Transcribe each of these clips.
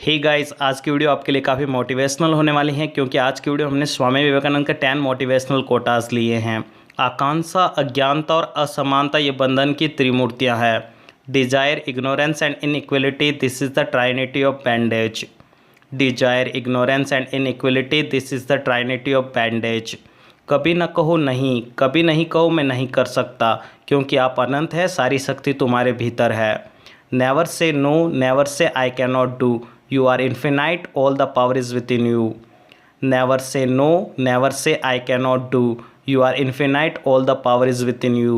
Hey guys, आज की video आपके लिए काफ़ी मोटिवेशनल होने वाली है क्योंकि आज की वीडियो हमने स्वामी विवेकानंद के 10 मोटिवेशनल कोटास लिए हैं। आकांक्षा, अज्ञानता और असमानता ये बंधन की त्रिमूर्तियां हैं। Desire, ignorance and inequality, this is the trinity of bondage. Desire, ignorance and inequality, this is the trinity of bondage. कभी न कहो नहीं, कभी नहीं कहो मैं नहीं कर सकता, क्योंकि आप अनंत है, सारी शक्ति तुम्हारे भीतर है। Never say no, never say I cannot do, you are infinite, all the power is within you. Never say no, never say I cannot do, you are infinite, all the power is within you.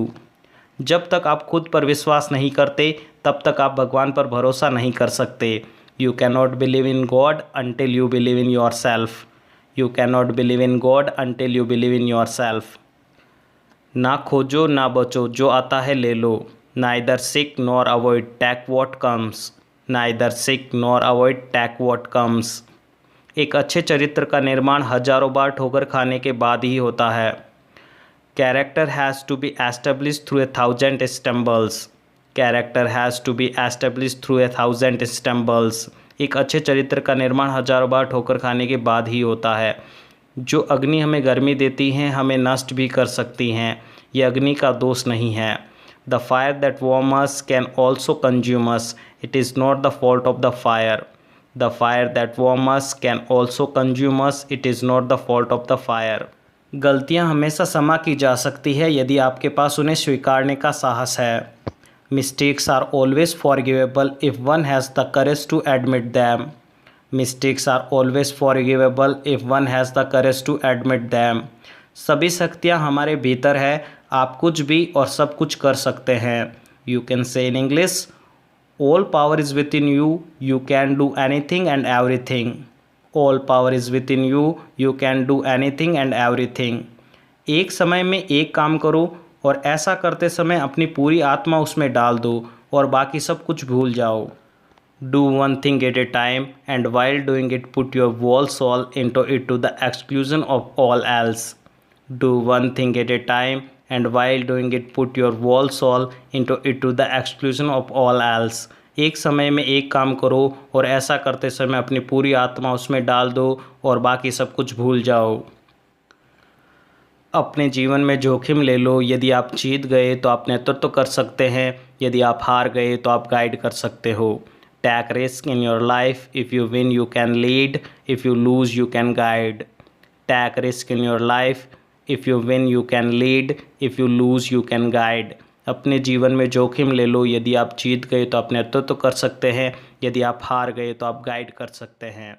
जब तक आप खुद पर विश्वास नहीं करते तब तक आप भगवान पर भरोसा नहीं कर सकते। You cannot believe in God until you believe in yourself. You cannot believe in God until you believe in yourself. ना खोजो ना बचो, जो आता है ले लो। Neither seek nor avoid, take what comes. Neither seek nor avoid, take what comes. एक अच्छे चरित्र का निर्माण हजारों बार ठोकर खाने के बाद ही होता है। Character has to be establish through 1000 stumbles. Character has to be establish through 1000 stumbles. एक अच्छे चरित्र का निर्माण हजारों बार ठोकर खाने के बाद ही होता है। जो अग्नि हमें गर्मी देती हैं हमें नष्ट भी कर सकती हैं, यह अग्नि का दोष नहीं है। The fire that warms us can also consume us. It is not the fault of the fire. The fire that warms us can also consume us. It is not the fault of the fire. गलतियाँ हमेशा क्षमा की जा सकती है यदि आपके पास उन्हें स्वीकारने का साहस है। Mistakes are always forgivable if one has the courage to admit them. Mistakes are always forgivable if one has the courage to admit them. सभी शक्तियाँ हमारे भीतर है, आप कुछ भी और सब कुछ कर सकते हैं। You can say in English, all power is with in you, you can do anything and everything. All power is with in you, you can do anything and everything. एक समय में एक काम करो और ऐसा करते समय अपनी पूरी आत्मा उसमें डाल दो और बाकी सब कुछ भूल जाओ। Do one thing at A time and while doing it put your whole soul into it to the exclusion of all else. Do one thing at a time and while doing it put your whole soul into it to the exclusion of all else. एक समय में एक काम करो और ऐसा करते समय अपनी पूरी आत्मा उसमें डाल दो और बाकी सब कुछ भूल जाओ। अपने जीवन में जोखिम ले लो, यदि आप जीत गए तो आप नेतृत्व कर सकते हैं, यदि आप हार गए तो आप गाइड कर सकते हो। Take risk in your life, if you win you can lead, if you lose you can guide. Take risk in your life, if you win you can lead, if you lose you can guide. अपने जीवन में जोखिम ले लो, यदि आप जीत गए तो आप नेतृत्व कर सकते हैं, यदि आप हार गए तो आप गाइड कर सकते हैं।